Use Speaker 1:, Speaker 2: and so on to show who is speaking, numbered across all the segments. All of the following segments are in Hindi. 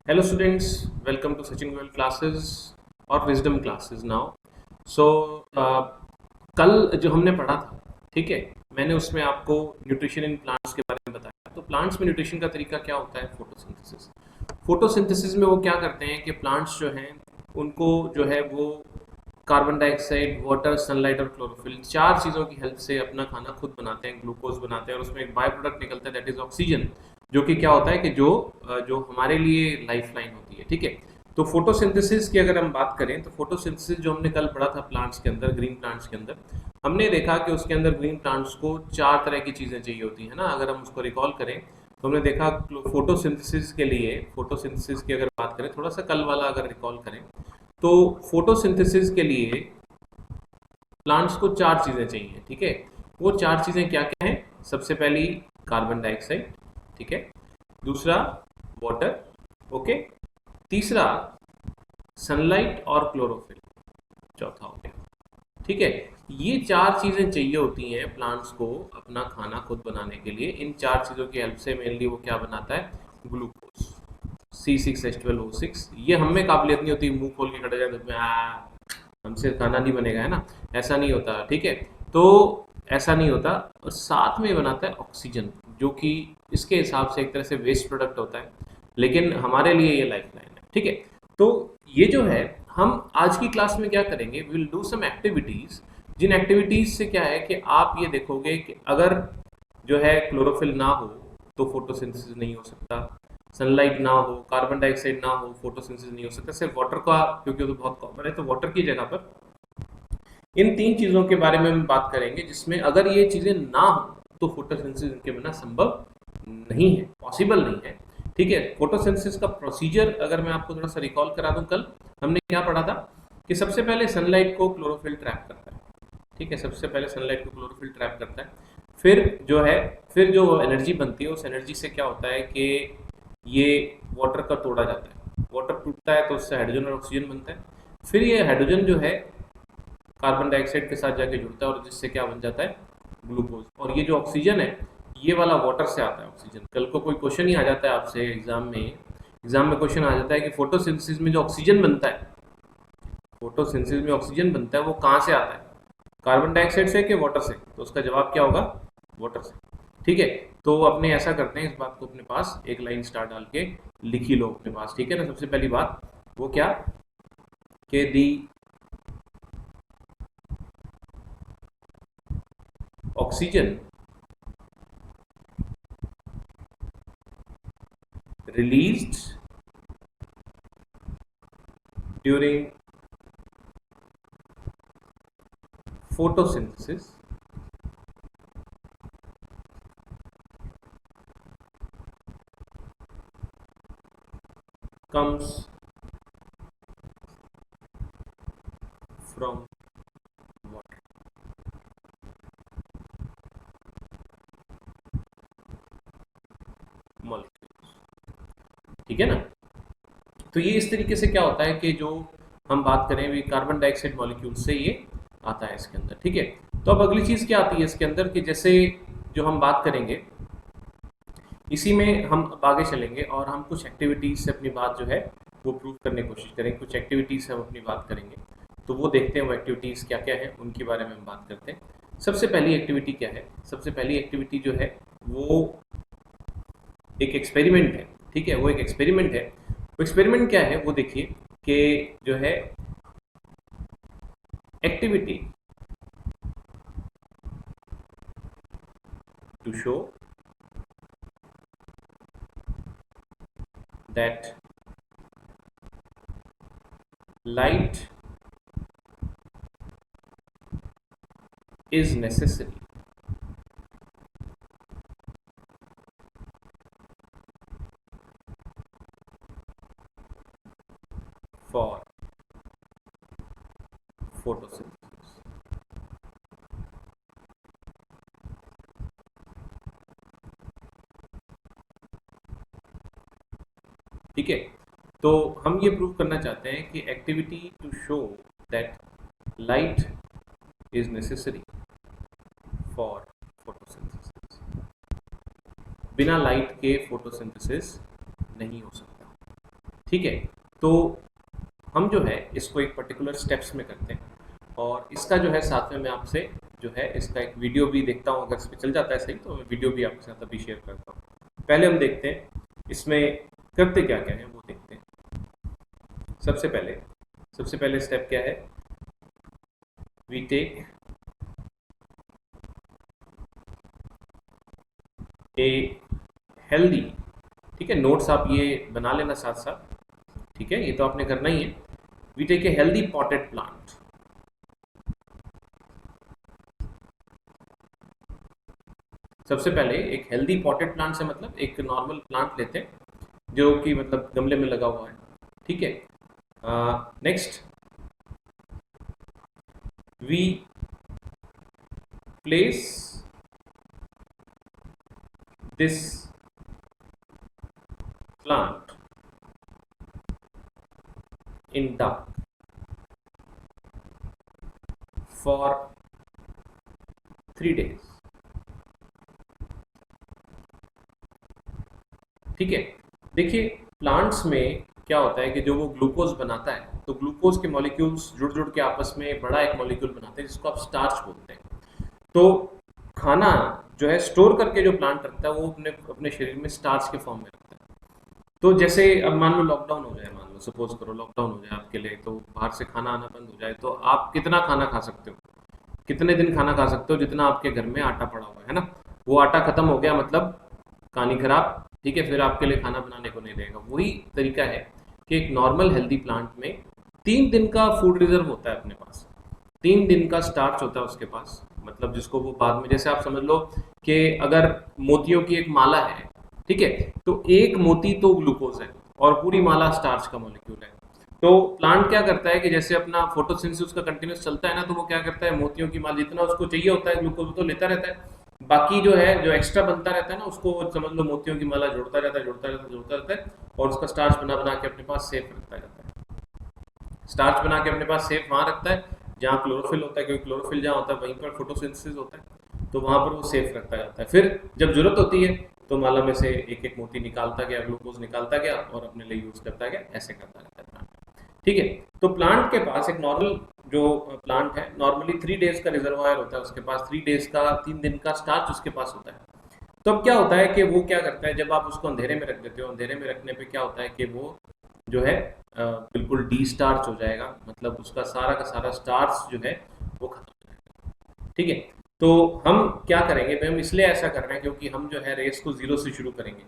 Speaker 1: Hello students, welcome to Sachin Goel classes और wisdom classes now. So कल जो हमने पढ़ा था, ठीक है, मैंने उसमें आपको न्यूट्रिशन इन प्लांट्स के बारे में बताया। तो प्लांट्स में न्यूट्रिशन का तरीका क्या होता है? फोटोसिंथेसिस। फोटोसिंथेसिस में वो क्या करते हैं कि प्लांट्स जो हैं उनको जो है वो कार्बन डाइऑक्साइड, वाटर, सनलाइट और क्लोरोफिल चार चीज़ों की हेल्प से अपना खाना खुद बनाते हैं, ग्लूकोज बनाते हैं और उसमें एक बाय प्रोडक्ट निकलता है दैट इज ऑक्सीजन, जो कि क्या होता है कि जो हमारे लिए लाइफ लाइन होती है। ठीक है, तो फोटोसिंथेसिस की अगर हम बात करें तो फोटोसिंथेसिस जो हमने कल पढ़ा था प्लांट्स के अंदर, ग्रीन प्लांट्स के अंदर, हमने देखा कि उसके अंदर ग्रीन प्लांट्स को चार तरह की चीज़ें चाहिए होती है ना। अगर हम उसको रिकॉल करें तो हमने देखा फोटोसिंथेसिस के लिए, फोटोसिंथेसिस की अगर बात करें, थोड़ा सा कल वाला अगर रिकॉल करें तो फोटोसिंथेसिस के लिए प्लांट्स को चार चीज़ें चाहिए। ठीक है, वो चार चीज़ें क्या क्या हैं? सबसे पहली कार्बन डाइऑक्साइड, ठीक है, दूसरा वाटर, ओके, तीसरा सनलाइट और क्लोरोफिल, चौथा हो गया। ठीक है, ये चार चीज़ें चाहिए होती हैं प्लांट्स को अपना खाना खुद बनाने के लिए। इन चार चीज़ों की हेल्प से मेनली वो क्या बनाता है? Glucose, C6H12O6। ये हमें काबिलियत नहीं होती मुंह खोल के खड़े जाए धूप में, हमसे खाना नहीं बनेगा, है ना, ऐसा नहीं होता। ठीक है, तो ऐसा नहीं होता। और साथ में बनाता है ऑक्सीजन, जो कि इसके हिसाब से एक तरह से वेस्ट प्रोडक्ट होता है, लेकिन हमारे लिए ये लाइफ लाइन है। ठीक है, तो ये जो है, हम आज की क्लास में क्या करेंगे, विल डू सम एक्टिविटीज, जिन एक्टिविटीज से क्या है कि आप ये देखोगे कि अगर जो है क्लोरोफिल ना हो तो फोटोसिंथेसिस नहीं हो सकता, सनलाइट ना हो, कार्बन डाइऑक्साइड ना हो, फोटोसिंथेसिस नहीं हो सकता। सिर्फ वाटर का, क्योंकि वो तो बहुत कॉमन है, तो वाटर की जगह पर इन तीन चीज़ों के बारे में हम बात करेंगे, जिसमें अगर ये चीज़ें ना हो तो फोटोसिंथेसिस इनके बिना संभव नहीं है, पॉसिबल नहीं है। ठीक है, फोटोसिंथेसिस का प्रोसीजर अगर मैं आपको थोड़ा सा रिकॉल करा दूं, कल हमने क्या पढ़ा था कि सबसे पहले सनलाइट को क्लोरोफिल ट्रैप करता है। ठीक है, सबसे पहले सनलाइट को क्लोरोफिल ट्रैप करता है, फिर जो है, फिर जो एनर्जी बनती है उस एनर्जी से क्या होता है कि ये वाटर का तोड़ा जाता है, वाटर टूटता है तो उससे हाइड्रोजन और ऑक्सीजन बनता है। फिर ये हाइड्रोजन जो है कार्बन डाइऑक्साइड के साथ जाके जुड़ता है और जिससे क्या बन जाता है? ग्लूकोज। और ये जो ऑक्सीजन है, ये वाला वाटर से आता है ऑक्सीजन। कल को कोई क्वेश्चन ही आ जाता है आपसे एग्जाम में क्वेश्चन आ जाता है कि फोटोसिंथेसिस में जो ऑक्सीजन बनता है, फोटोसिंथेसिस में ऑक्सीजन बनता है वो कहाँ से आता है? कार्बन डाइऑक्साइड से कि वाटर से? तो उसका जवाब क्या होगा? वाटर से। ठीक है, तो अपने ऐसा करते हैं, इस बात को अपने पास एक लाइन स्टार डाल के लिख ही लो अपने पास। ठीक है ना, सबसे पहली बात वो क्या कि दी oxygen released during photosynthesis comes from water. Molecules, ठीक है ना। तो ये इस तरीके से क्या होता है कि जो हम बात करें भी कार्बन डाइऑक्साइड मॉलिक्यूल से ये आता है इसके अंदर। ठीक है, तो अब अगली चीज़ क्या आती है इसके अंदर कि जैसे जो हम बात करेंगे इसी में हम अब आगे चलेंगे और हम कुछ एक्टिविटीज़ से अपनी बात जो है वो प्रूव करने की कोशिश करेंगे। कुछ एक्टिविटीज़ से हम अपनी बात करेंगे, तो वो देखते हैं वो एक्टिविटीज़ क्या क्या है, उनके बारे में हम बात करते हैं। सबसे पहली एक्टिविटी क्या है? सबसे पहली एक्टिविटी जो है वो एक एक्सपेरिमेंट है। ठीक है, वो एक एक्सपेरिमेंट है। वो एक्सपेरिमेंट क्या है वो देखिए कि जो है activity to show that light is necessary for photosynthesis। ठीक है, तो हम ये प्रूव करना चाहते हैं कि activity to show that light is necessary for photosynthesis, बिना लाइट के फोटोसिंथेसिस नहीं हो सकता। ठीक है। तो हम जो है इसको एक पर्टिकुलर स्टेप्स में करते हैं, और इसका जो है साथ में मैं आपसे जो है इसका एक वीडियो भी देखता हूँ, अगर इस पे चल जाता है सही तो मैं वीडियो भी आपके साथ अभी शेयर करता हूँ। पहले हम देखते हैं इसमें करते क्या क्या है वो देखते हैं। सबसे पहले स्टेप क्या है, वी टेक ए हेल्दी, ठीक है, नोट्स आप ये बना लेना साथ साथ, ठीक है, ये तो आपने करना ही है। We take a healthy potted plant. सबसे पहले एक हेल्दी पॉटेड प्लांट से मतलब एक नॉर्मल प्लांट लेते हैं जो कि मतलब गमले में लगा हुआ है, ठीक है। Next we place this plant in dark for 3 days, ठीक है। देखिए प्लांट्स में क्या होता है कि जो वो ग्लूकोज बनाता है, तो ग्लूकोज के मॉलिक्यूल्स जुड़ जुड़ के आपस में बड़ा एक मॉलिक्यूल बनाते हैं जिसको आप स्टार्च बोलते हैं। तो खाना जो है स्टोर करके जो प्लांट रखता है वो अपने अपने शरीर में स्टार्च के फॉर्म में रखता है। तो जैसे अब मान लो लॉकडाउन हो जाए, मान लो सपोज करो लॉकडाउन हो जाए आपके लिए, तो बाहर से खाना आना बंद हो जाए, तो आप कितना खाना खा सकते हो, कितने दिन खाना खा सकते हो, जितना आपके घर में आटा पड़ा हुआ है ना। वो आटा खत्म हो गया मतलब कहानी खराब, ठीक है, फिर आपके लिए खाना बनाने को नहीं रहेगा। वही तरीका है कि एक नॉर्मल हेल्दी प्लांट में 3 दिन का फूड रिजर्व होता है अपने पास, 3 दिन का स्टार्च होता है उसके पास, मतलब जिसको वो बाद में, जैसे आप समझ लो कि अगर मोतियों की एक माला है, ठीक है, तो एक मोती तो ग्लूकोज है और पूरी माला स्टार्च का मॉलिक्यूल है। तो प्लांट क्या करता है कि जैसे अपना फोटोसिंथेसिस का कंटिन्यूस चलता है ना, तो वो क्या करता है, मोतियों की माला जितना उसको चाहिए होता है ग्लूकोज तो लेता रहता है, बाकी जो है जो एक्स्ट्रा बनता रहता है ना उसको समझ लो मोतियों की माला जोड़ता रहता है, जोड़ता रहता है, और उसका स्टार्च बना बना के अपने पास सेफ रखता रहता है। स्टार्च बना के अपने पास सेफ वहां रखता है जहाँ क्लोरोफिल होता है, क्योंकि क्लोरोफिल जहाँ होता है वहीं पर फोटोसिंथेसिस होता है, तो वहां पर वो सेफ रखता जाता है। फिर जब जरूरत होती है तो माला में से एक एक मोती निकालता गया, ग्लूकोज निकालता गया और अपने लिए यूज करता गया, ऐसे करता रहता है प्लांट, ठीक है। तो प्लांट के पास एक नॉर्मल जो प्लांट है नॉर्मली 3 days का रिजर्वायर होता है उसके पास, 3 दिन का स्टार्च उसके पास होता है। तो अब क्या होता है कि वो क्या करता है, जब आप उसको अंधेरे में रख देते हो, अंधेरे में रखने पे क्या होता है कि वो जो है बिल्कुल डी स्टार्च हो जाएगा, मतलब उसका सारा का सारा स्टार्च जो है वो खत्म हो जाएगा, ठीक है। तो हम क्या करेंगे भाई, हम इसलिए ऐसा कर रहे हैं क्योंकि हम जो है रेस को 0 से शुरू करेंगे,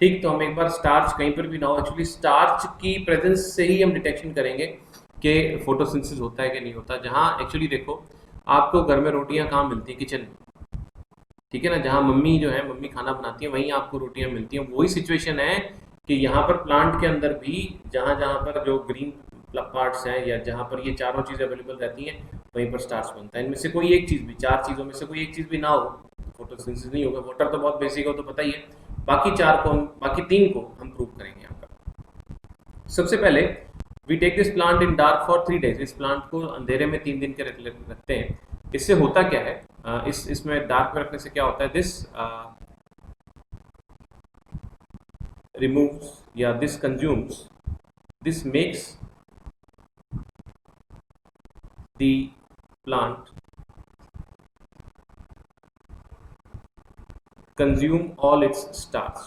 Speaker 1: ठीक। तो हम एक बार स्टार्च कहीं पर भी ना हो, एक्चुअली स्टार्च की प्रेजेंस से ही हम डिटेक्शन करेंगे कि फोटोसिंथेसिस होता है कि नहीं होता। जहाँ एक्चुअली देखो आपको घर में रोटियां कहाँ मिलती है, किचन में, ठीक है ना, जहाँ मम्मी जो है मम्मी खाना बनाती है वहीं आपको रोटियां मिलती हैं। वही सिचुएशन है कि यहाँ पर प्लांट के अंदर भी जहाँ जहाँ पर जो ग्रीन पार्ट्स हैं या जहाँ पर ये चारों चीज़ें अवेलेबल रहती हैं वहीं पर स्टार्च बनता है। इनमें से कोई एक चीज़ भी, 4 चीज़ों में से कोई एक चीज़ भी ना हो तो फोटोसिंथेसिस नहीं होगा। वाटर तो बहुत बेसिक हो तो पता ही है, बाकी 3 को हम प्रूव करेंगे यहाँ पर। सबसे पहले we take this plant in dark for 3 days, इस प्लांट को अंधेरे में 3 दिन के रखते हैं। इससे होता क्या है, इसमें डार्क में रखने से क्या होता है, दिस removes या this consumes, this makes the plant consume all its starch,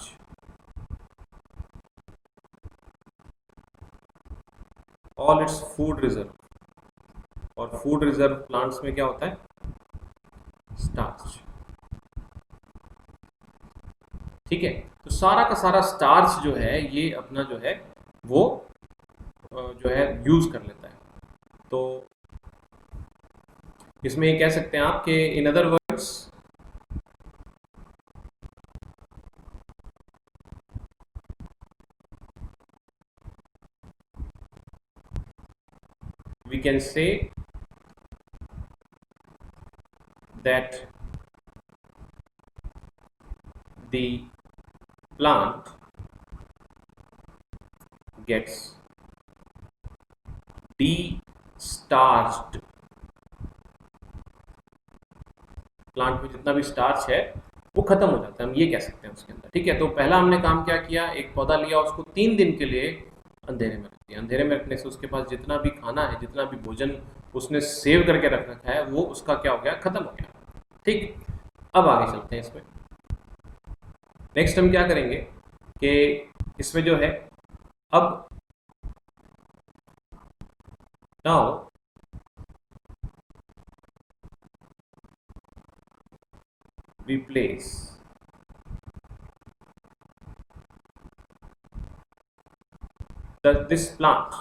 Speaker 1: all its food reserve, और फूड रिजर्व प्लांट्स में क्या होता है, स्टार्च, ठीक है। तो सारा का सारा स्टार्च जो है ये अपना जो है वो जो है यूज कर लेता है। तो इसमें ये कह सकते हैं आप कि in other words we can say that the plant gets de-starched, plant में जितना भी स्टार्च है वो खत्म हो जाता है, हम ये कह सकते हैं उसके अंदर, ठीक है। तो पहला हमने काम क्या किया, एक पौधा लिया, उसको 3 दिन के लिए अंधेरे में रख दिया। अंधेरे में रखने से उसके पास जितना भी खाना है, जितना भी भोजन उसने सेव करके रख रखा है, वो उसका क्या हो गया, खत्म हो गया। ठीक, अब आगे चलते हैं इसमें। नेक्स्ट हम क्या करेंगे कि इसमें जो है, अब now we place this plant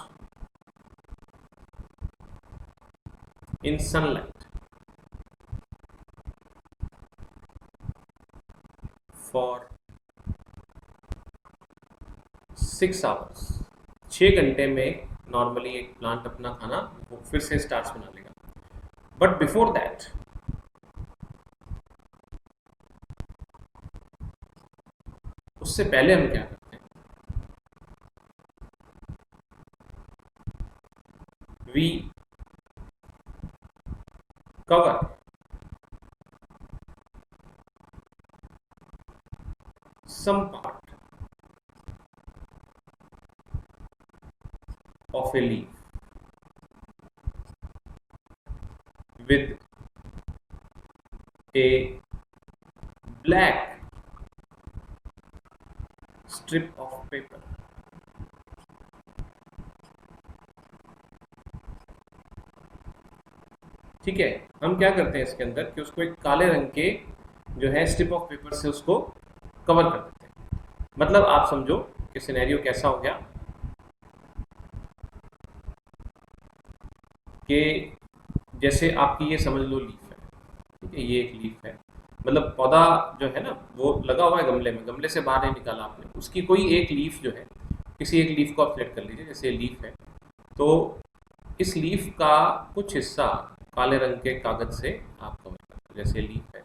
Speaker 1: in sunlight for 6 hours। 6 घंटे में नॉर्मली एक प्लांट अपना खाना वो फिर से स्टार्च बना लेगा। बट बिफोर दैट, उससे पहले हम क्या करते हैं, we cover some part of a leaf with a black strip of paper। ठीक है, हम क्या करते हैं इसके अंदर कि उसको एक काले रंग के जो है स्ट्रिप ऑफ पेपर से उसको कवर कर देते हैं। मतलब आप समझो कि सिनेरियो कैसा हो गया कि जैसे आपकी ये समझ लो लीफ है, ठीक है, ये एक लीफ है, मतलब पौधा जो है ना वो लगा हुआ है गमले में, गमले से बाहर नहीं निकाला आपने, उसकी कोई एक लीफ जो है, किसी एक लीफ को आप सेलेक्ट कर लीजिए, जैसे लीफ है, तो इस लीफ का कुछ हिस्सा काले रंग के कागज से आप कवर करते हैं, जैसे लीफ है।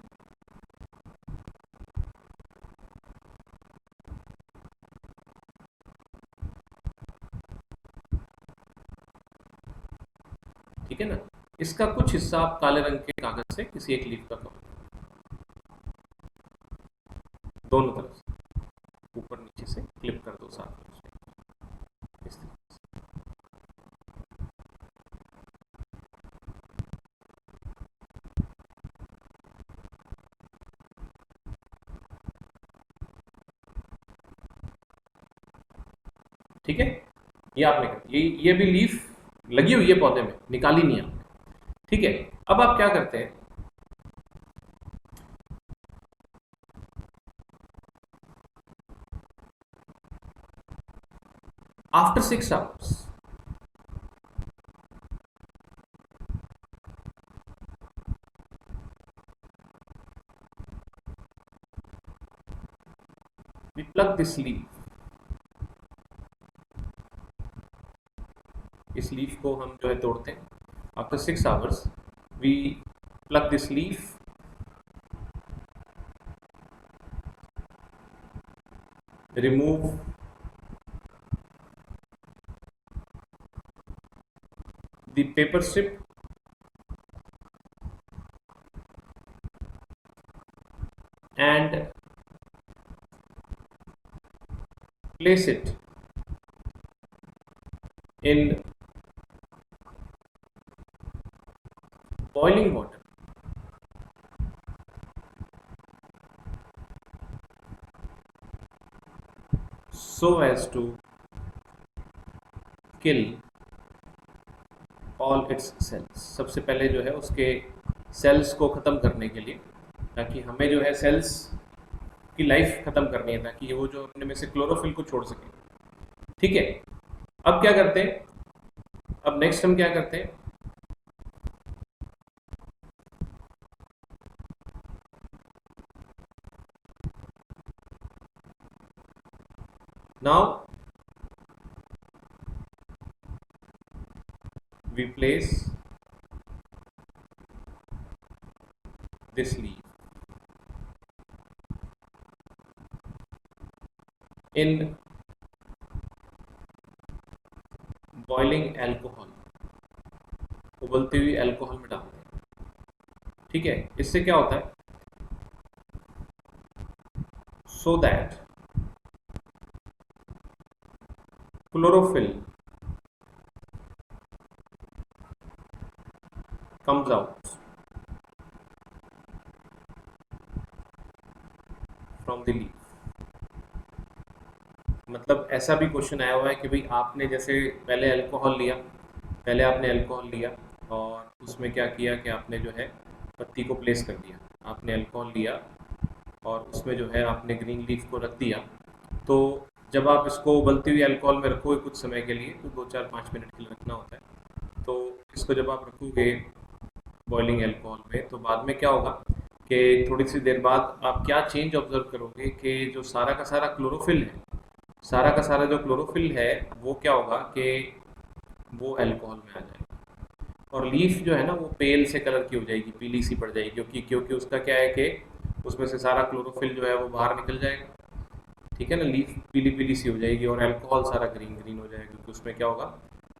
Speaker 1: ठीक है ना, इसका कुछ हिस्सा आप काले रंग के कागज से किसी एक लीफ का कवर, दोनों तरफ से ऊपर नीचे से क्लिप कर दो साथ में इस तरीके से। ठीक है, ये आपने कर, ये भी लीफ लगी हुई है पौधे में, निकाली नहीं आपने। ठीक है, अब आप क्या करते हैं, after 6 hours we pluck this leaf। इस लीफ को हम जो है तोड़ते हैं। After 6 hours we pluck this leaf, remove the paper strip and place it in boiling water so as to kill all its cells। सबसे पहले जो है उसके सेल्स को ख़त्म करने के लिए, ताकि हमें जो है सेल्स की लाइफ ख़त्म करनी है, ताकि वो जो अपने में से क्लोरोफिल को छोड़ सके। ठीक है, अब क्या करते हैं, अब नेक्स्ट हम क्या करते हैं, now we place this leaf in boiling alcohol, उबलती हुई अल्कोहल में डाल दें। ठीक है, इससे क्या होता है, so that chlorophyll comes out from the leaf। मतलब ऐसा भी क्वेश्चन आया हुआ है कि भाई आपने जैसे पहले आपने अल्कोहल लिया और उसमें क्या किया कि आपने जो है पत्ती को प्लेस कर दिया, आपने अल्कोहल लिया और उसमें जो है आपने ग्रीन लीफ को रख दिया। तो जब आप इसको उबलती हुई अल्कोहल में रखोगे कुछ समय के लिए, तो 2 4 5 मिनट के लिए रखना होता है, तो इसको जब आप रखोगे बॉइलिंग अल्कोहल में, तो बाद में क्या होगा कि थोड़ी सी देर बाद आप क्या चेंज ऑब्जर्व करोगे कि जो सारा का सारा क्लोरोफिल है, सारा का सारा जो क्लोरोफिल है वो क्या होगा कि वो अल्कोहल में आ जाएगा और लीफ जो है ना वो पेल से कलर की हो जाएगी, पीली सी पड़ जाएगी, क्योंकि उसका क्या है कि उसमें से सारा क्लोरोफिल जो है वो बाहर निकल जाएगा। ठीक है ना, लीफ पीली पीली सी हो जाएगी और अल्कोहल सारा ग्रीन ग्रीन हो जाएगा, क्योंकि उसमें क्या होगा,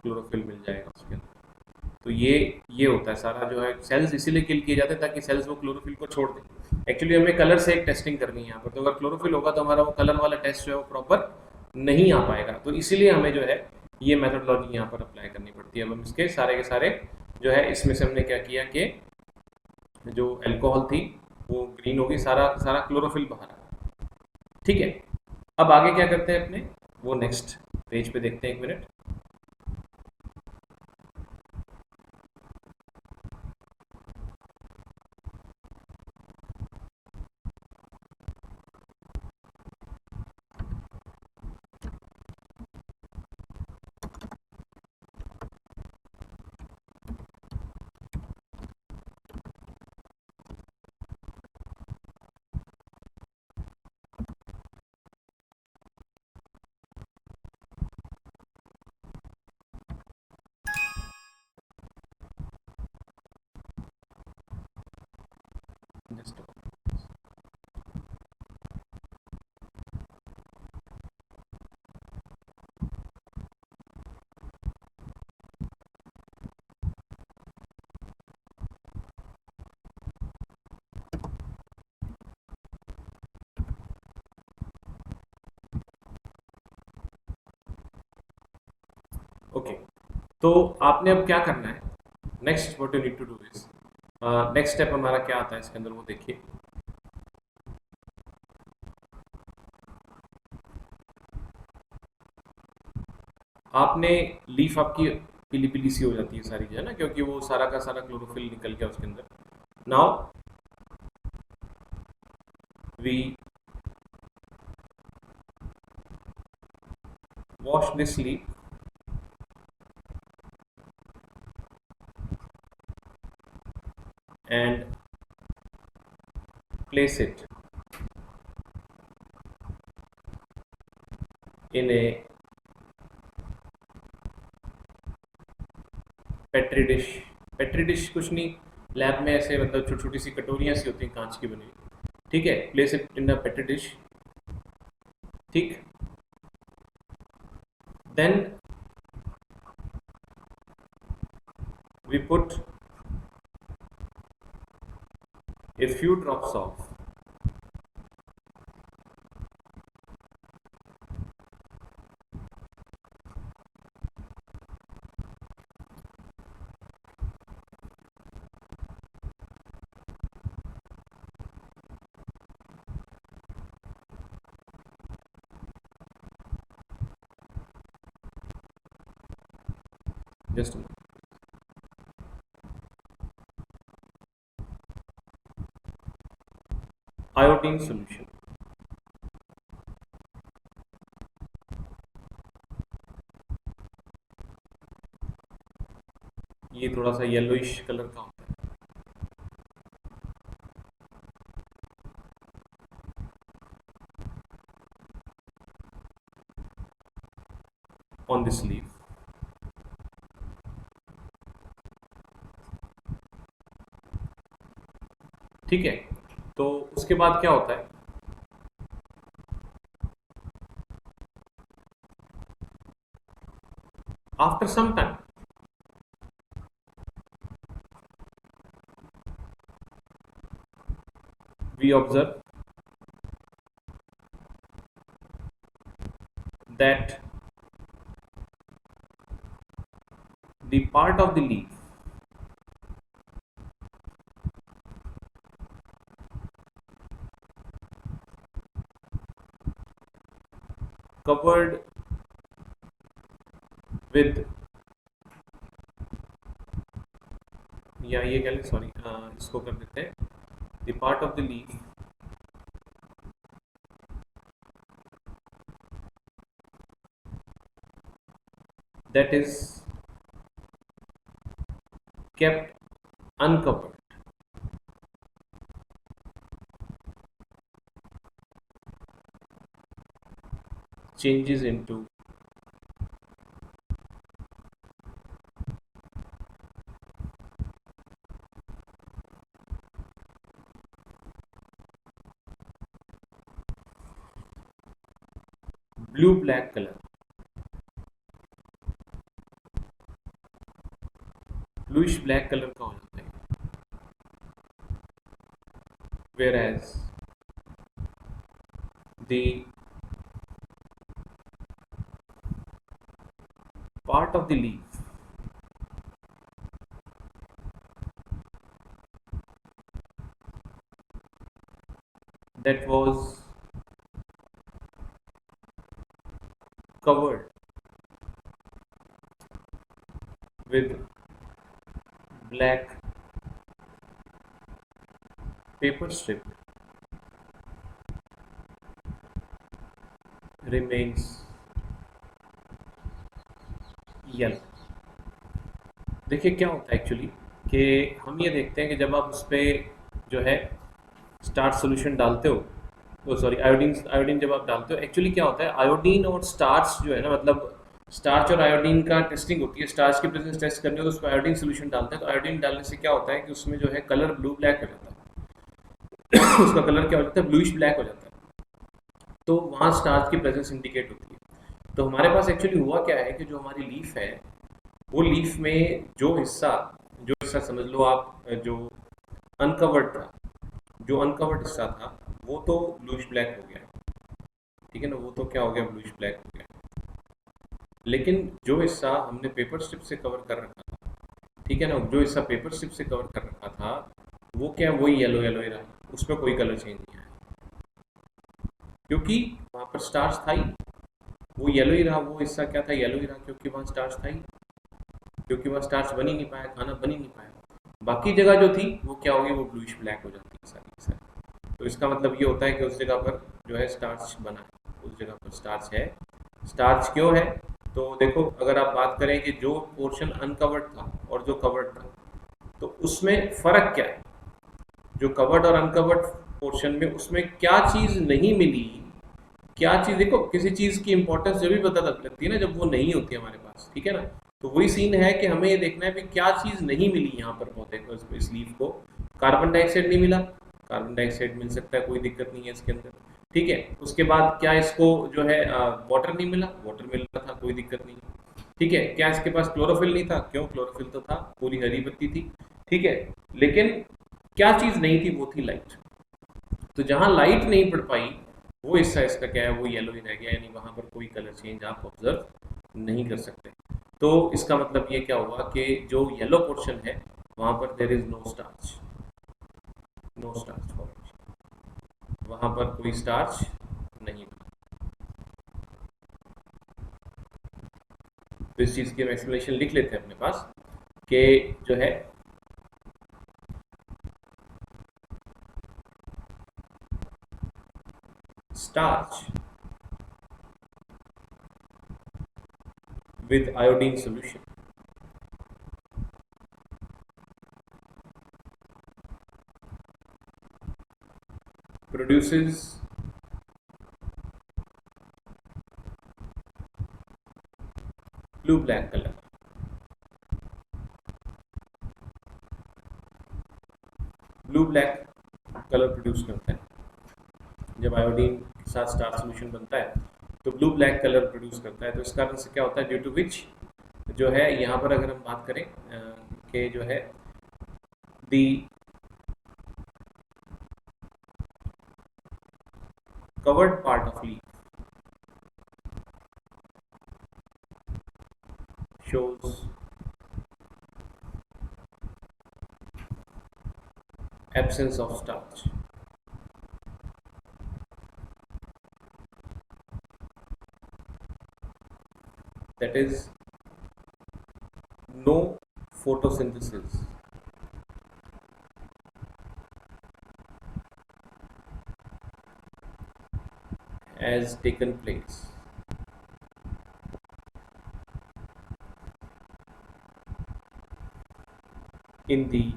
Speaker 1: क्लोरोफिल मिल जाएगा उसके अंदर। तो ये होता है सारा जो है, सेल्स इसीलिए किल किए जाते हैं ताकि सेल्स वो क्लोरोफिल को छोड़ दें। एक्चुअली हमें कलर से एक टेस्टिंग करनी है यहाँ पर, तो अगर क्लोरोफिल होगा तो हमारा वो कलर वाला टेस्ट जो है वो प्रॉपर नहीं आ पाएगा, तो इसीलिए हमें जो है ये मेथडोलॉजी यहाँ पर अप्लाई करनी पड़ती है। अब हम इसके सारे के सारे जो है इसमें से हमने क्या किया कि जो अल्कोहल थी वो ग्रीन होगी, सारा सारा क्लोरोफिल बाहर आ। ठीक है, अब आगे क्या करते हैं अपने, वो नेक्स्ट पेज पे देखते हैं, 1 मिनट। Just okay. तो आपने अब क्या करना है, next what you need to do is, next step हमारा क्या आता है इसके अंदर वो देखिए। आपने लीफ आपकी पीली पीली सी हो जाती है सारी जो है ना, क्योंकि वो सारा का सारा क्लोरोफिल निकल गया उसके अंदर। Now we wash this leaf and place it in a petri dish. Petri dish कुछ नहीं, लैब में ऐसे मतलब छोटी छोटी सी कटोरियाँ सी होती हैं कांच की बनी हुई। ठीक है, place it in a petri dish. ठीक, then we put a few drops of just a moment, iodine solution। ये थोड़ा सा येलोइश कलर का होता है। ऑन दिस लीफ, ठीक है। तो उसके बाद क्या होता है, after some time we observe that the part of the leaf covered with, या ये कह लें, सॉरी इसको कर देते हैं, the part of the leaf that is kept uncovered changes into blue black color. Bluish black colour का हो जाता है, whereas the part of the leaf that was covered with black paper strip remains yellow. देखिए क्या होता है एक्चुअली कि हम ये देखते हैं कि जब आप उस पर जो है स्टार्च सोल्यूशन डालते हो, तो सॉरी आयोडीन जब आप डालते हो, एक्चुअली क्या होता है, आयोडीन और स्टार्च जो है ना, मतलब स्टार्च और आयोडीन का टेस्टिंग होती है, स्टार्च की प्रेजेंस टेस्ट करनी हो तो उसमें आयोडीन सोल्यूशन डालते हैं, तो आयोडीन डालने से क्या होता है कि उसमें जो है कलर ब्लू ब्लैक हो जाता है उसका कलर क्या हो जाता है, ब्लूइश ब्लैक हो जाता है, तो वहाँ स्टार्च की प्रेजेंस इंडिकेट होती है। तो हमारे पास एक्चुअली हुआ क्या है कि जो हमारी लीफ है, वो लीफ में जो हिस्सा समझ लो आप, जो अनकवर्ड था, जो अनकवर्ड हिस्सा था वो तो ब्लूइश ब्लैक हो गया, ठीक है ना, वो तो क्या हो गया, ब्लूइश ब्लैक हो गया, लेकिन जो हिस्सा हमने पेपर स्ट्रिप से कवर कर रखा था, ठीक है ना, जो हिस्सा पेपर स्ट्रिप से कवर कर रखा था वो क्या, वही येलो येलो ही रहा, उसमें कोई कलर चेंज नहीं आया, क्योंकि वहाँ पर स्टार्च था ही, वो येलो ही रहा, वो हिस्सा क्या था, येलो ही रहा, क्योंकि वहाँ स्टार्च था ही, क्योंकि वहाँ स्टार्च बन ही नहीं पाया, खाना बन ही नहीं पाया, बाकी जगह जो थी वो क्या होगी, वो ब्लूइश ब्लैक हो जाती है सारी की सारी। तो इसका मतलब ये होता है कि उस जगह पर जो है स्टार्च बना है, उस जगह पर स्टार्च है। स्टार्च क्यों है, तो देखो अगर आप बात करें कि जो पोर्शन अनकवर्ड था और जो कवर्ड था, तो उसमें फर्क क्या है, जो कवर्ड और अनकवर्ड पोर्शन में उसमें क्या चीज़ नहीं मिली, क्या चीज़, देखो किसी चीज़ की इंपॉर्टेंस जब भी पता लगती है ना, जब वो नहीं होती है हमारे पास, ठीक है ना, तो वही सीन है कि हमें ये देखना है कि क्या चीज़ नहीं मिली यहाँ पर पौधे को, इस लीफ को, कार्बन डाइऑक्साइड नहीं मिला, कार्बन डाइऑक्साइड मिल सकता है, कोई दिक्कत नहीं है इसके अंदर, ठीक है, उसके बाद क्या इसको जो है वाटर नहीं मिला, वाटर मिल रहा था, कोई दिक्कत नहीं, ठीक है, क्या इसके पास क्लोरोफिल नहीं था, क्यों, क्लोरोफिल तो था, पूरी हरी पत्ती थी, ठीक है, लेकिन क्या चीज़ नहीं थी, वो थी लाइट। तो जहाँ लाइट नहीं पड़ पाई वो हिस्सा इसका क्या है, वो येलो ही रह गया, यानी वहाँ पर कोई कलर चेंज आप ऑब्जर्व नहीं कर सकते। तो इसका मतलब ये क्या हुआ कि जो येलो पोर्शन है वहाँ पर there is no starch, no starch formation, वहाँ पर कोई स्टार्च नहीं बना। तो इस चीज़ की हम एक्सप्लेनेशन लिख लेते हैं अपने पास कि जो है starch with iodine solution produces blue black color. Blue black colour produce करता है जब आयोडीन के साथ स्टार सोल्यूशन बनता है, तो ब्लू ब्लैक कलर प्रोड्यूस करता है। तो इस कारण से क्या होता है, ड्यू टू विच जो है यहाँ पर अगर हम बात करें कि जो है the covered part of leaf shows absence of starch. That is no photosynthesis has taken place. In the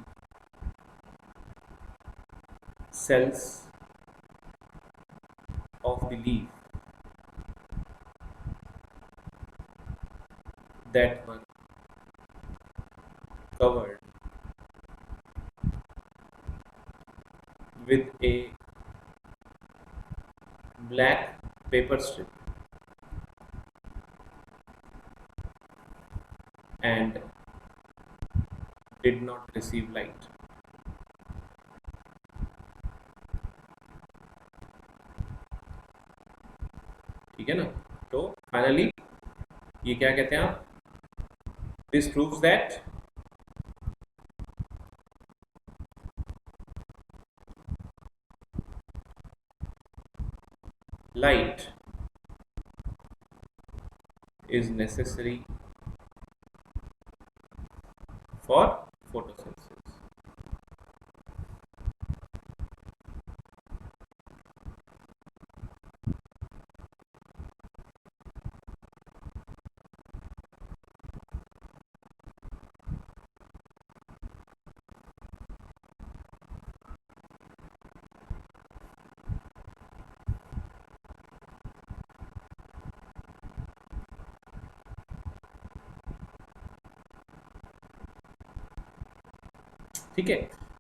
Speaker 1: cells of the leaf that were covered with a black paper strip and did not receive light. ठीक है ना? तो फाइनली ये क्या कहते हैं आप? This proves that light is necessary for photosynthesis. ठीक है,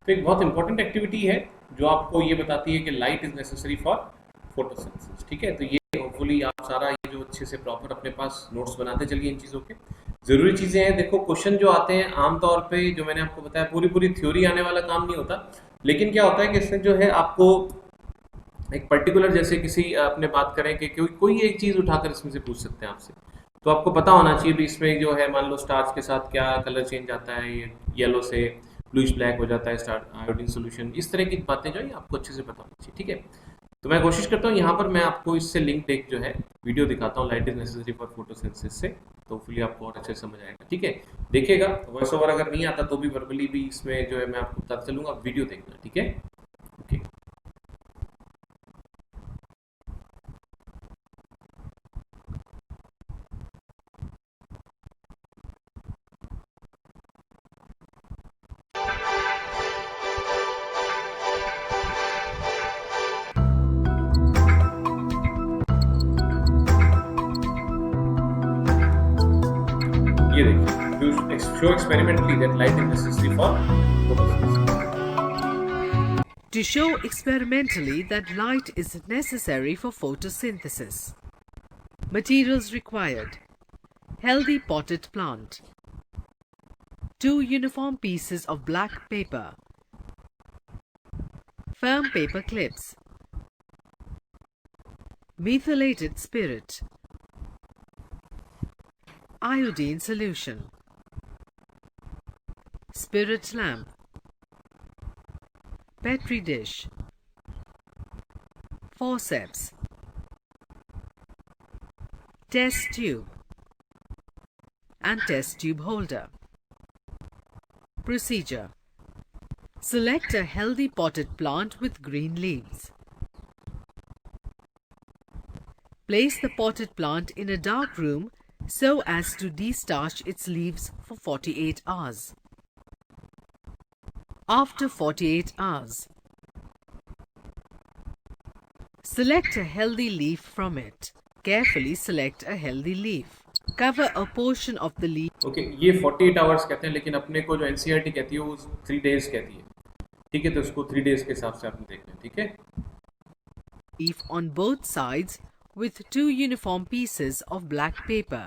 Speaker 1: तो एक बहुत इंपॉर्टेंट एक्टिविटी है जो आपको ये बताती है कि light is necessary for photosynthesis. ठीक है, तो ये होपफुली आप सारा ये जो अच्छे से प्रॉपर अपने पास नोट्स बनाते चलिए इन चीज़ों के। जरूरी चीज़ें हैं, देखो क्वेश्चन जो आते हैं आमतौर पे जो मैंने आपको बताया पूरी पूरी थ्योरी आने वाला काम नहीं होता, लेकिन क्या होता है कि इसमें जो है आपको एक पर्टिकुलर जैसे किसी अपने बात करें कि कोई एक चीज़ उठाकर इसमें से पूछ सकते हैं आपसे, तो आपको पता होना चाहिए भी इसमें जो है मान लो स्टार्च के साथ क्या कलर चेंज आता है, ये येलो से ब्लूइश ब्लैक हो जाता है स्टार्ट आयोडीन सोल्यूशन, इस तरह की बातें जो है आपको अच्छे से पता होनी चाहिए। ठीक है, तो मैं कोशिश करता हूँ यहाँ पर मैं आपको इससे लिंक एक जो है वीडियो दिखाता हूँ, light is necessary for photosynthesis से, तो फुली आपको और अच्छे से समझ आएगा। ठीक है, देखिएगा, वॉइस ओवर अगर नहीं आता तो भी वर्बली भी इसमें जो है मैं आपको बताता चलूँगा, वीडियो देखना। ठीक है, ओके। ये देखिए, show experimentally that light is necessary for photosynthesis.
Speaker 2: To show experimentally that light is necessary for photosynthesis. Materials required: healthy potted plant, 2 uniform pieces of black paper, firm paper clips, methylated spirit, iodine solution, spirit lamp, petri dish, forceps, test tube and test tube holder. Procedure: select a healthy potted plant with green leaves. Place the potted plant in a dark room so as to destarch its leaves for 48 hours. After 48 hours, select a healthy leaf from it. Carefully select a healthy leaf. Cover a portion of the leaf.
Speaker 1: Okay, ये 48 आवर्स कहते हैं, लेकिन अपने को जो एनसीईआरटी कहती है वो 3 डेज कहती है। ठीक है, तो इसको 3 डेज के हिसाब से आपने देखना है। ठीक है,
Speaker 2: Leaf on both sides with 2 uniform pieces of black paper,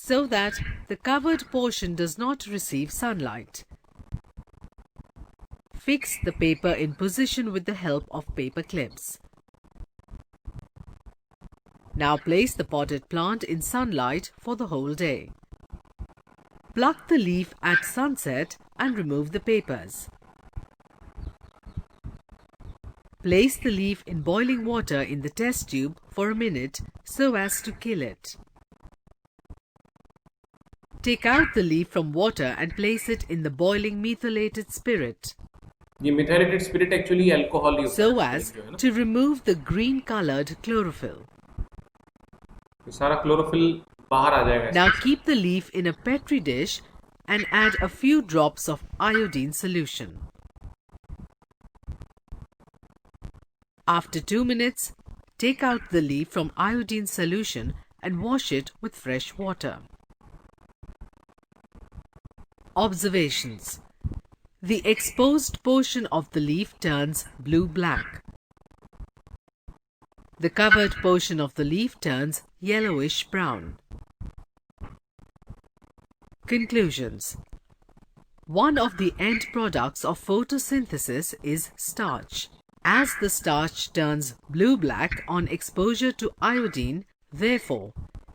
Speaker 2: so that the covered portion does not receive sunlight. Fix the paper in position with the help of paper clips. Now place the potted plant in sunlight for the whole day. Pluck the leaf at sunset and remove the papers. Place the leaf in boiling water in the test tube for a minute so as to kill it. Take out the leaf from water and place it in the boiling methylated spirit
Speaker 1: ये methylated spirit actually alcohol ही होता
Speaker 2: so
Speaker 1: है,
Speaker 2: as
Speaker 1: जो है ना,
Speaker 2: to remove the green-colored chlorophyll.
Speaker 1: तो सारा chlorophyll बाहर आ जाएगा
Speaker 2: Now
Speaker 1: इसमें से।
Speaker 2: keep the leaf in a petri dish and add a few drops of iodine solution. After 2 minutes, take out the leaf from iodine solution and wash it with fresh water. Observations. The exposed portion of the leaf turns blue-black. The covered portion of the leaf turns yellowish-brown. Conclusions. One of the end products of photosynthesis is starch. As the starch turns blue-black on exposure to iodine, therefore,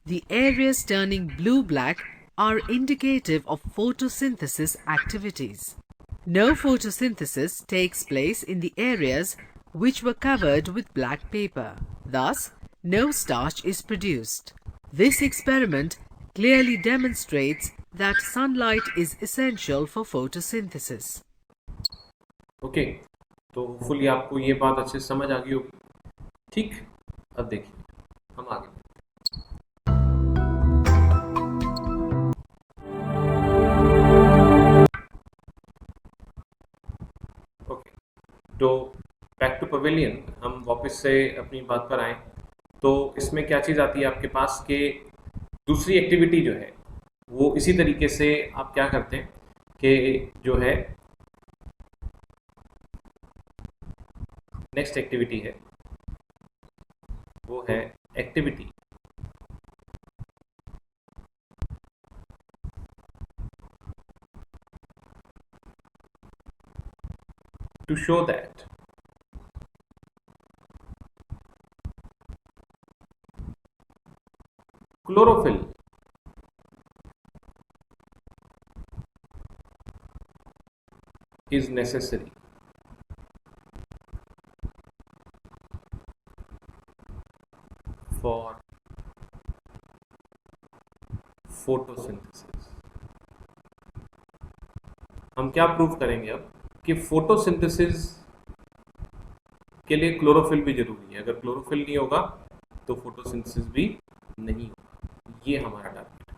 Speaker 2: the areas turning blue-black are indicative of photosynthesis activities. No photosynthesis takes place in the areas which were covered with black paper. Thus, no starch is produced. This experiment clearly demonstrates that sunlight is essential for photosynthesis.
Speaker 1: Okay, तो होपफुली आपको ये बात अच्छे से समझ आ गई होगी। ठीक, अब देखिए हम आगे। ओके, तो बैक टू पवेलियन, हम वापस से अपनी बात पर आए। तो इसमें क्या चीज़ आती है आपके पास कि दूसरी एक्टिविटी जो है वो इसी तरीके से आप क्या करते हैं कि जो है नेक्स्ट एक्टिविटी है वो है activity to show that chlorophyll is necessary for photosynthesis। हम क्या प्रूव करेंगे अब कि फोटोसिंथेसिस के लिए क्लोरोफिल भी जरूरी है। अगर क्लोरोफिल नहीं होगा तो फोटोसिंथेसिस भी नहीं होगा। ये हमारा टारगेट है।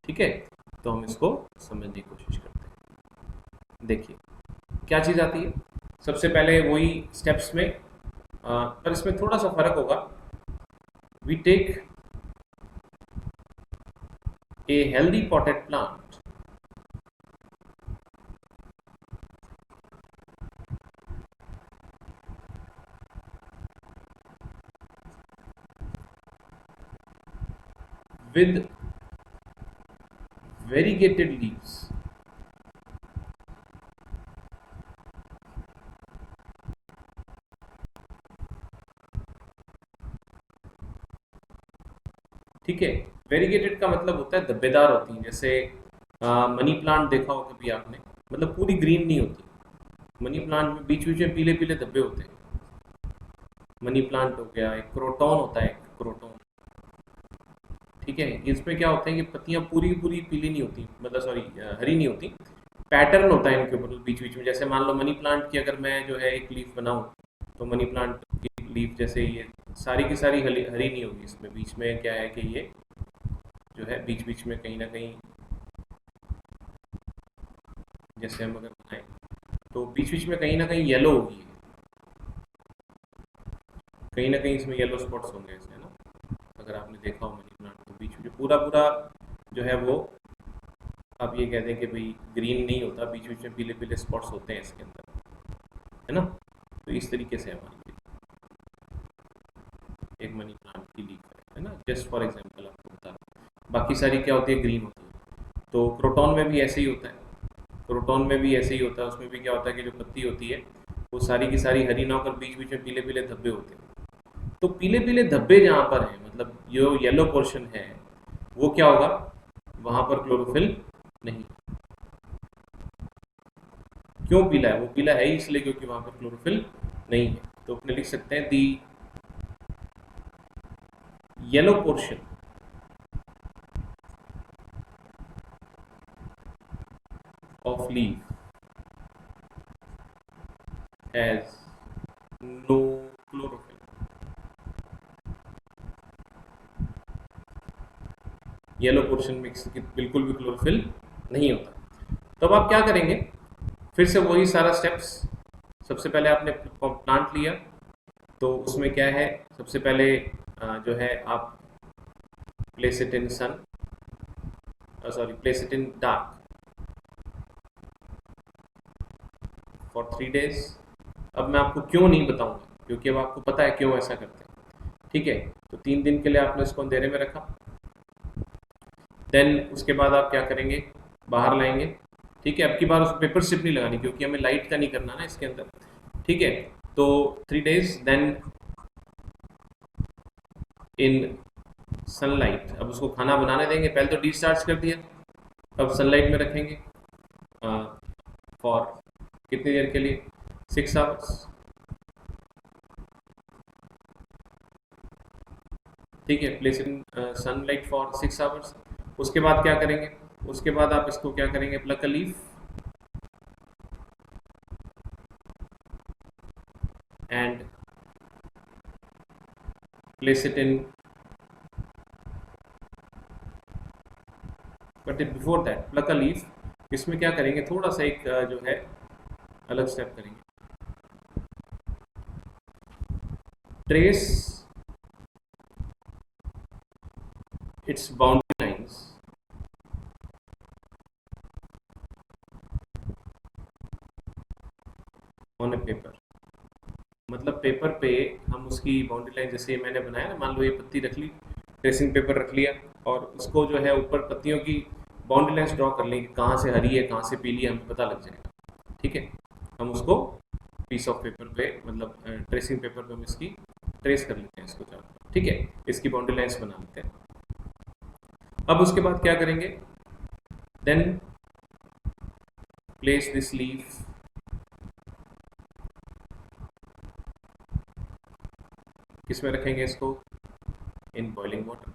Speaker 1: ठीक है, तो हम इसको समझने की कोशिश करते हैं। देखिए क्या चीज़ आती है। सबसे पहले वही स्टेप्स में पर इसमें थोड़ा सा फर्क होगा। We take a healthy potted plant with variegated leaves ठीक है। वेरीगेटेड का मतलब होता है धब्बेदार होती हैं। जैसे मनी प्लांट देखा हो कभी आपने, मतलब पूरी ग्रीन नहीं होती। मनी प्लांट में बीच बीच में पीले पीले धब्बे होते हैं। मनी प्लांट हो गया, एक क्रोटॉन होता है, एक क्रोटॉन, ठीक है। इसमें क्या होता है कि पत्तियां पूरी पूरी पीली नहीं होती, मतलब सॉरी हरी नहीं होती। पैटर्न होता है इनके ऊपर बीच बीच में। जैसे मान लो मनी प्लांट की अगर मैं जो है एक लीफ बनाऊं तो मनी प्लांट की लीफ जैसे ये सारी की सारी हरी नहीं होगी। इसमें बीच में क्या है कि ये जो है बीच बीच में कहीं ना कहीं, जैसे हम अगर बनाएं तो बीच बीच में कहीं ना कहीं येलो होगी, कहीं ना कहीं इसमें येलो स्पॉट्स होंगे ऐसे, है ना। अगर आपने देखा हो मनी प्लांट तो बीच में पूरा पूरा जो है वो आप ये कहते हैं कि भाई ग्रीन नहीं होता, बीच बीच में पीले पीले स्पॉट्स होते हैं इसके अंदर, है ना। तो इस तरीके से हमारी एक मनी प्लांट की लीफ है ना, जस्ट फॉर एग्जांपल आपको बता रहा हूँ। बाकी सारी क्या होती है, ग्रीन होती है। तो क्रोटॉन में भी ऐसे ही होता है। क्रोटॉन में भी ऐसे ही होता है। उसमें भी क्या होता है कि जो पत्ती होती है वो सारी की सारी हरी ना होकर बीच बीच में पीले पीले धब्बे होते हैं। तो पीले पीले धब्बे जहाँ पर हैं, मतलब जो येलो पोर्शन है वो क्या होगा, वहाँ पर क्लोरोफिल नहीं। क्यों पीला है? वो पीला है ही इसलिए क्योंकि वहां पर क्लोरोफिल नहीं है। तो अपने लिख सकते हैं the yellow portion of leaf has no chlorophyll. Yellow portion में बिल्कुल भी क्लोरोफिल नहीं होता। तो अब आप क्या करेंगे? फिर से वही सारा स्टेप्स। सबसे पहले आपने प्लांट लिया, तो उसमें क्या है, सबसे पहले जो है आप place it in sun, sorry place it in dark for 3 days। अब मैं आपको क्यों नहीं बताऊंगा, क्योंकि अब आपको पता है क्यों ऐसा करते हैं। ठीक है, तो 3 दिन के लिए आपने उसको अंधेरे में रखा। देन उसके बाद आप क्या करेंगे? बाहर लाएंगे। ठीक है, अब की बार उस पेपर स्ट्रिप नहीं लगानी, क्योंकि हमें लाइट का नहीं करना ना इसके अंदर। ठीक है, तो 3 days देन इन सनलाइट। अब उसको खाना बनाने देंगे। पहले तो डिस्चार्ज कर दिया, अब सनलाइट में रखेंगे फॉर कितनी देर के लिए? 6 hours। ठीक है, place in sunlight for 6 hours। उसके बाद क्या करेंगे? उसके बाद आप इसको क्या करेंगे? Pluck a leaf and place it in, but before that pluck a leaf, इसमें क्या करेंगे? थोड़ा सा एक जो है अलग स्टेप करेंगे। Trace it's boundary lines on A paper. मतलब पेपर पे हम उसकी बाउंड्री लाइन, जैसे मैंने बनाया ना, मान लो ये पत्ती रख ली, ट्रेसिंग पेपर रख लिया, और उसको जो है ऊपर पत्तियों की बाउंड्री लाइन्स ड्रॉ कर लेंगे, कहाँ से हरी है कहाँ से पीली है हमें पता लग जाएगा। ठीक है, हम उसको पीस ऑफ पेपर पे, मतलब ट्रेसिंग पेपर पे हम इसकी ट्रेस कर लेते हैं इसको चारों तरफ। ठीक है, इसकी बाउंड्री लाइन्स बना लेते हैं। अब उसके बाद क्या करेंगे? देन प्लेस दिस लीफ किस में रखेंगे इसको? In boiling water.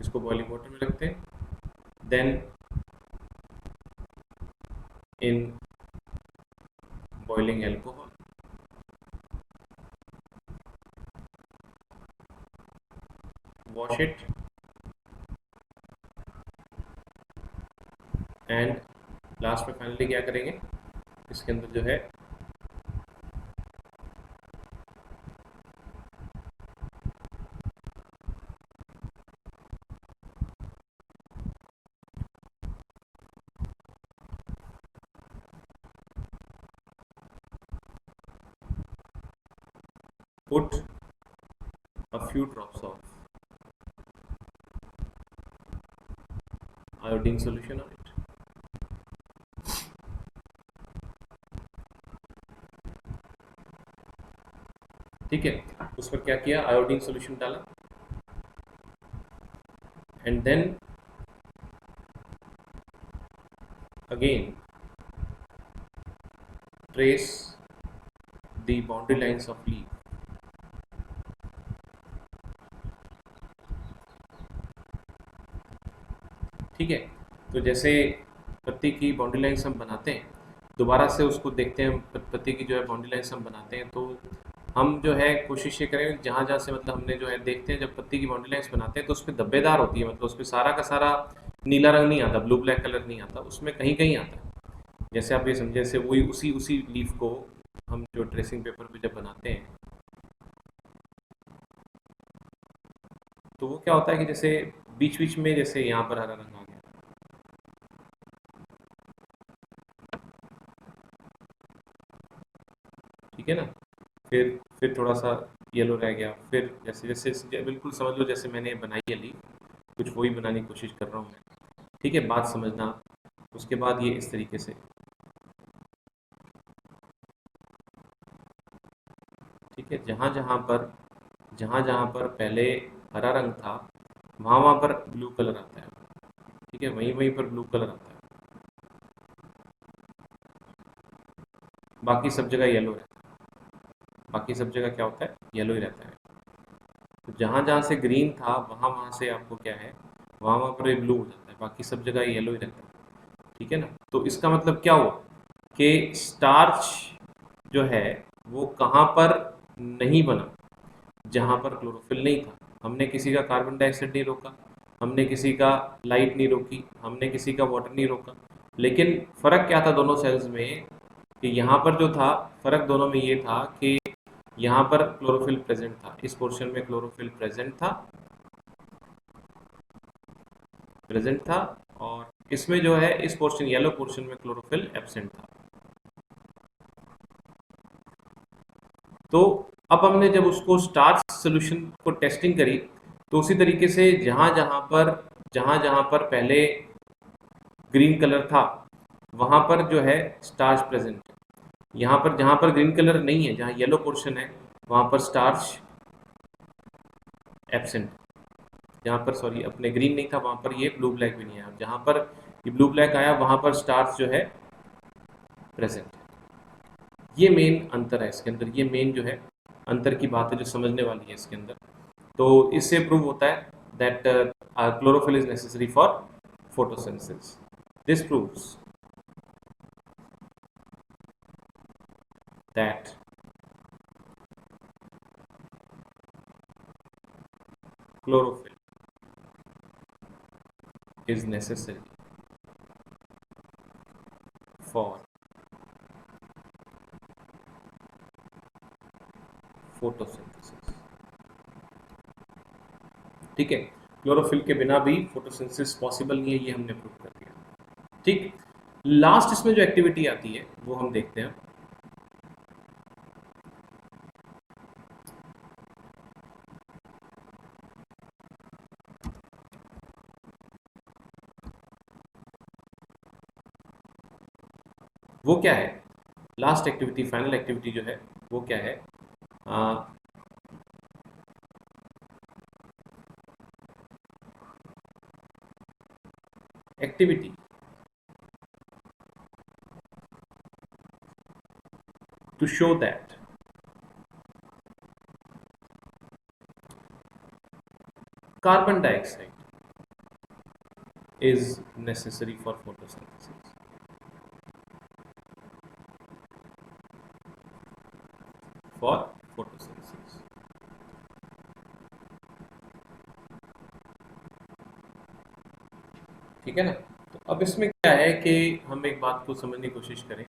Speaker 1: इसको बॉइलिंग वाटर में रखते हैं। Then in boiling alcohol, wash it and last में फाइनली क्या करेंगे? इसके अंदर जो है put a few drops of iodine solution on it। ठीक है, उस पर क्या किया? आयोडीन सॉल्यूशन डाला, and then again trace the boundary lines of leaf. ठीक है, तो जैसे पत्ती की बाउंड्री लाइंस हम बनाते हैं, दोबारा से उसको देखते हैं, पत्ती की जो है बाउंड्री लाइंस हम बनाते हैं, तो हम जो है कोशिश ये करें, जहाँ जहाँ से मतलब हमने जो है देखते हैं, जब पत्ती की बाउंड्री लाइंस बनाते हैं तो उसमें धब्बेदार होती है, मतलब उसमें सारा का सारा नीला रंग नहीं आता, ब्लू ब्लैक कलर नहीं आता, उसमें कहीं कहीं आता है। जैसे आप ये समझे, जैसे वही उसी उसी लीफ को हम जो ट्रेसिंग पेपर पे जब बनाते हैं, तो वो क्या होता है कि जैसे बीच बीच में जैसे यहाँ पर हरा रंग आ गया, ठीक है ना, फिर थोड़ा सा येलो रह गया, फिर जैसे जैसे बिल्कुल समझ लो जैसे मैंने बनाई है लीफ, कुछ वही बनाने की कोशिश कर रहा हूँ मैं। ठीक है, बात समझना। उसके बाद ये इस तरीके से, ठीक है, जहाँ जहाँ पर पहले हरा रंग था, वहाँ वहाँ पर ब्लू कलर आता है, ठीक है, वहीं वहीं पर ब्लू कलर आता है, बाकी सब जगह येलो रहता है, बाकी सब जगह क्या होता है, येलो ही रहता है। तो जहाँ जहाँ से ग्रीन था वहाँ वहाँ से आपको क्या है, वहाँ वहाँ पर ये ब्लू हो जाता है, बाकी सब जगह येलो ही रहता है, ठीक है ना। तो इसका मतलब क्या हुआ कि स्टार्च जो है वो कहाँ पर नहीं बना, जहाँ पर क्लोरोफिल नहीं था। हमने किसी का कार्बन डाइऑक्साइड नहीं रोका, हमने किसी का लाइट नहीं रोकी, हमने किसी का वाटर नहीं रोका, लेकिन फ़र्क क्या था दोनों सेल्स में, कि यहाँ पर जो था, फ़र्क दोनों में ये था कि यहाँ पर क्लोरोफिल प्रेजेंट था, इस पोर्शन में क्लोरोफिल प्रेजेंट था, और इसमें जो है इस पोर्शन येलो पोर्शन में क्लोरोफिल एब्सेंट था। तो अब हमने जब उसको स्टार्च सोल्यूशन को टेस्टिंग करी, तो उसी तरीके से जहाँ जहाँ पर पहले ग्रीन कलर था वहाँ पर जो है स्टार्च प्रेजेंट है, यहाँ पर जहाँ पर ग्रीन कलर नहीं है, जहाँ येलो पोर्शन है वहाँ पर स्टार्च एब्सेंट, जहाँ पर सॉरी अपने ग्रीन नहीं था वहाँ पर ये ब्लू ब्लैक भी नहीं आया, जहाँ पर ये ब्लू ब्लैक आया वहाँ पर स्टार्च जो है प्रेजेंट है। ये मेन अंतर है इसके अंदर, ये मेन जो है अंतर की बात है जो समझने वाली है इसके अंदर। तो इससे प्रूव होता है that chlorophyll is necessary for photosynthesis. This proves that chlorophyll is necessary for photosynthesis। ठीक है, क्लोरोफिल के बिना भी फोटोसिंथेसिस पॉसिबल नहीं है, ये हमने प्रूव कर दिया। ठीक, लास्ट इसमें जो एक्टिविटी आती है वो हम देखते हैं। वो क्या है, लास्ट एक्टिविटी, फाइनल एक्टिविटी जो है वो क्या है, activity to show that carbon dioxide is necessary for photosynthesis। For photosynthesis. ठीक है ना। तो अब इसमें क्या है कि हम एक बात को समझने की कोशिश करें।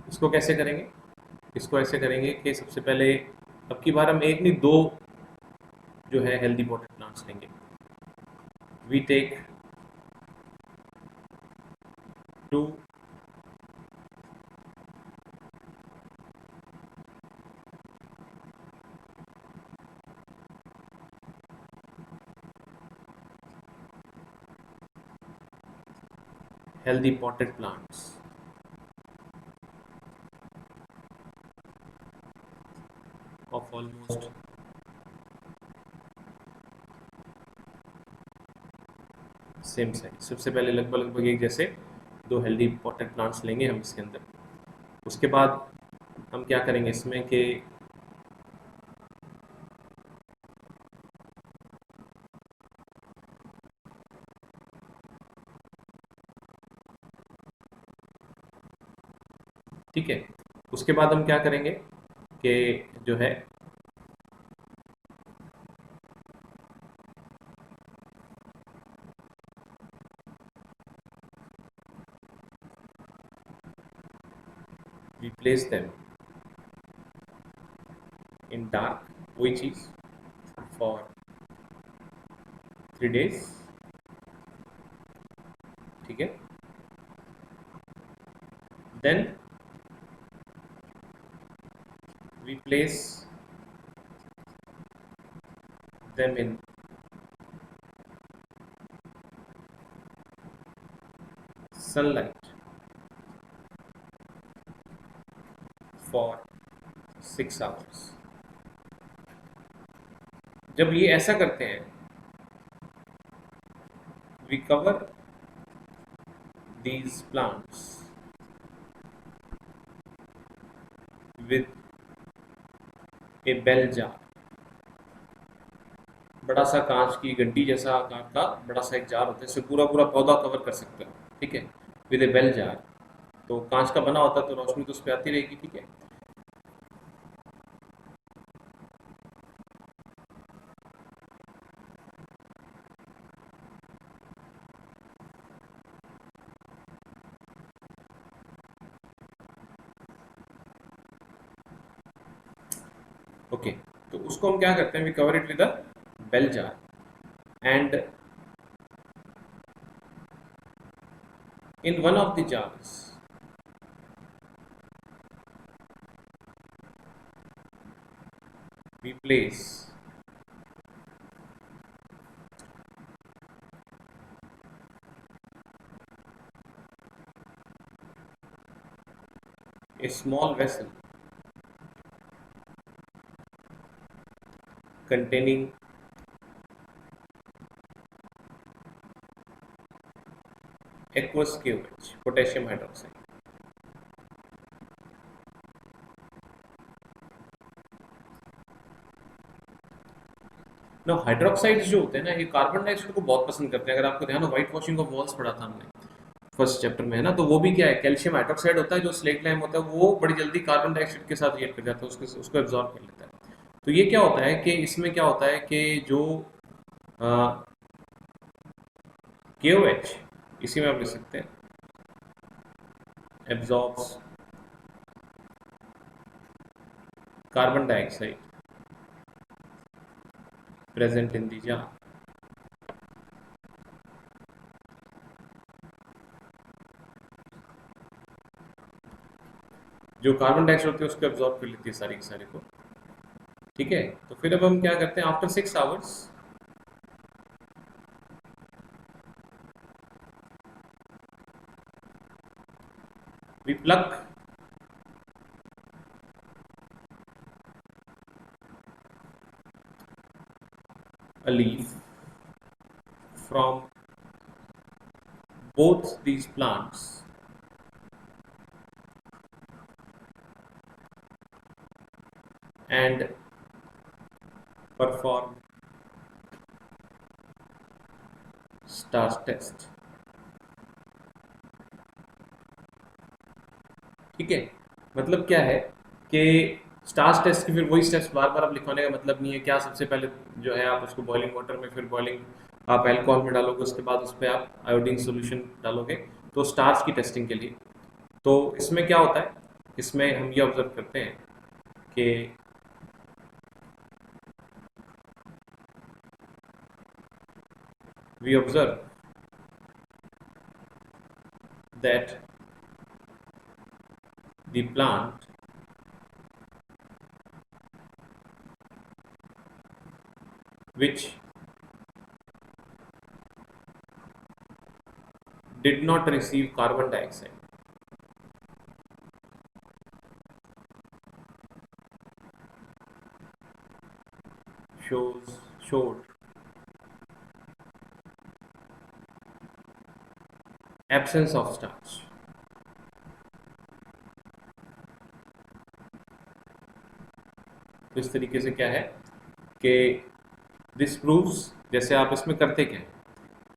Speaker 1: इसको कैसे करेंगे, इसको ऐसे करेंगे कि सबसे पहले अब की बार हम एक नहीं दो जो है हेल्दी पॉटेड प्लांट्स लेंगे। We take 2 healthy potted plants of almost same size. सबसे पहले लगभग लगभग एक जैसे 2 हेल्दी पॉटेड प्लांट्स लेंगे हम इसके अंदर। उसके बाद हम क्या करेंगे इसमें कि ठीक है, उसके बाद हम क्या करेंगे कि जो है we place them in dark, वही चीज for 3 days। ठीक है, then we place them in sunlight for 6 hours. जब ये ऐसा करते हैं, we cover these plants with a bell jar। बड़ा सा कांच की घंटी जैसा आकार का बड़ा सा एक जार होता है, इससे पूरा पूरा पौधा कवर कर सकते हो, ठीक है, विद ए बेल जार। तो कांच का बना होता है तो रोशनी तो उस पर आती रहेगी, ठीक है। ओके, तो उसको हम क्या करते हैं, we cover it with a bell jar and in one of the jars we place a small vessel containing aqueous KOH, potassium hydroxide। ना हाइड्रोक्साइड्स जो होते हैं ना, ये कार्बन डाइऑक्साइड को बहुत पसंद करते हैं। अगर आपको ध्यान हो, व्हाइट वॉशिंग ऑफ वॉल्स पढ़ा था हमने फर्स्ट चैप्टर में, है ना, तो वो भी क्या है, कैल्शियम हाइड्रोक्साइड होता है जो स्लेट लाइम होता है, वो बड़ी जल्दी कार्बन डाइऑक्साइड के साथ रिएक्ट कर जाता है, उसको एब्जॉर्ब कर लेता है। तो ये क्या होता है कि इसमें क्या होता है कि जो KOH, इसी में आप लिख सकते हैं, absorbs carbon dioxide present in the jar. जो कार्बन डाइऑक्साइड होती है उसको एब्जॉर्ब कर लेती है सारी के सारे को, ठीक है। तो फिर अब हम क्या करते हैं, after 6 hours we pluck a leaf from both these plants and perform starch test, ठीक है। मतलब क्या है कि स्टार्च टेस्ट की फिर वही स्टेप्स बार बार आप लिखवाने का मतलब नहीं है। क्या सबसे पहले जो है आप उसको बॉइलिंग वाटर में, फिर बॉइलिंग आप एल्कोहल में डालोगे, उसके बाद उस पर आप आयोडीन सोल्यूशन डालोगे, तो स्टार्च की टेस्टिंग के लिए। तो इसमें क्या होता है, इसमें हम ये ऑब्जर्व करते हैं कि we observe that the plant which did not receive carbon dioxide showed absence of starch। तो इस तरीके से क्या है कि दिस प्रूव्स, जैसे आप इसमें करते क्या है,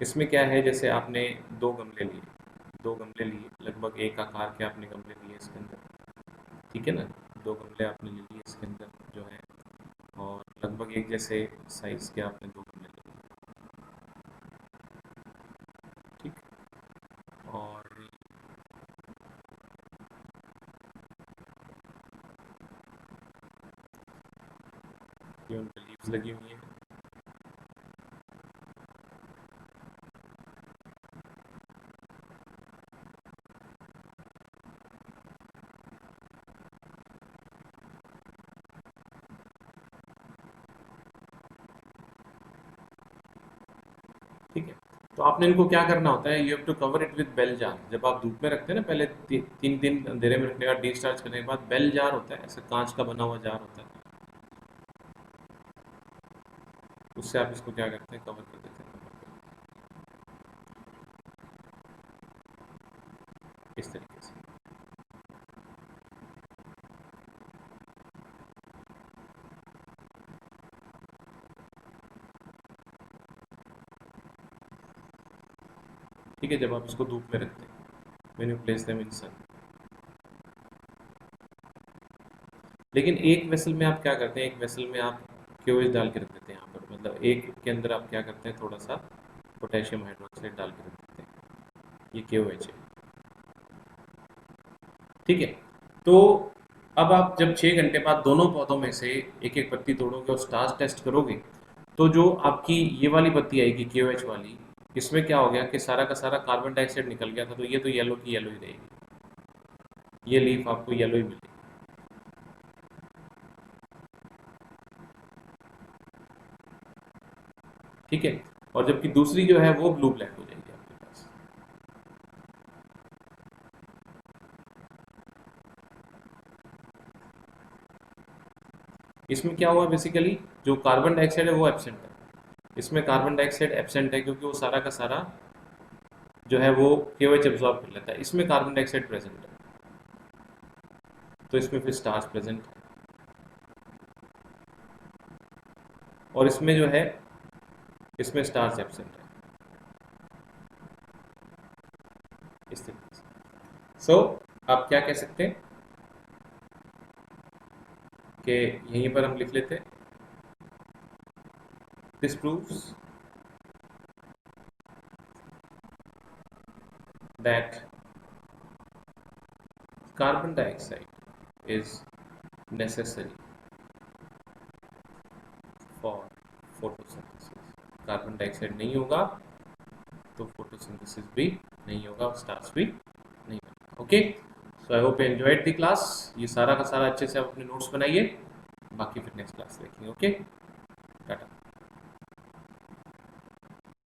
Speaker 1: इसमें क्या है, जैसे आपने दो गमले लिए, लगभग एक आकार के आपने गमले लिए इसके अंदर, ठीक है ना, दो गमले आपने ले लिए इसके अंदर जो है, और लगभग एक जैसे साइज के आपने दो गमले ले लिए, ठीक। और ये उन पर लीव्स लगी हुई हैं, ठीक है। तो आपने इनको क्या करना होता है, you have to cover it with bell jar. जब आप धूप में रखते हैं ना, पहले 3 दिन अंधेरे में रखने का डिस्चार्ज करने के बाद बेल जार होता है, ऐसे कांच का बना हुआ जार होता है, उससे आप इसको क्या करते हैं, कवर कर देते हैं इस तरीके से। ठीक है, जब आप इसको धूप में रखते हैं, when you place them in sun. लेकिन एक वेसल में आप क्या करते हैं, एक वेसल में आप क्यूएच डाल के रख देते हैं यहाँ पर, मतलब एक के अंदर आप क्या करते हैं, थोड़ा सा पोटेशियम हाइड्रोक्साइड डाल के रख देते हैं, ये क्यूएच है। ठीक है, तो अब आप जब 6 घंटे बाद दोनों पौधों में से एक एक पत्ती तोड़ोगे और स्टार्च टेस्ट करोगे, तो जो आपकी ये वाली पत्ती आएगी क्यूएच वाली, इसमें क्या हो गया कि सारा का सारा कार्बन डाइऑक्साइड निकल गया था, तो ये तो येलो की येलो ही रहेगी, ये लीफ आपको येलो ही मिलेगी। ठीक है, और जबकि दूसरी जो है वो ब्लू ब्लैक हो जाएगी आपके पास। इसमें क्या हुआ बेसिकली, जो कार्बन डाइऑक्साइड है वो एब्सेंट है, इसमें कार्बन डाइऑक्साइड एब्सेंट है क्योंकि वो सारा का सारा जो है वो KOH एब्जॉर्ब कर लेता है, इसमें कार्बन डाइऑक्साइड प्रेजेंट है, तो इसमें फिर स्टार्च प्रेजेंट है, और इसमें जो है इसमें स्टार्च एब्सेंट है, इस तरीके से। सो आप क्या कह सकते हैं कि यहीं पर हम लिख लेते हैं, this proves that carbon dioxide is necessary for photosynthesis. Carbon dioxide नहीं होगा तो फोटोसिंथेसिस भी नहीं होगा और स्टार्च भी नहीं बनेगा। Okay, so I hope you enjoyed the class. ये सारा का सारा अच्छे से आप अपने नोट्स बनाइए, बाकी फिर नेक्स्ट क्लास देखेंगे। ओके, टाटा।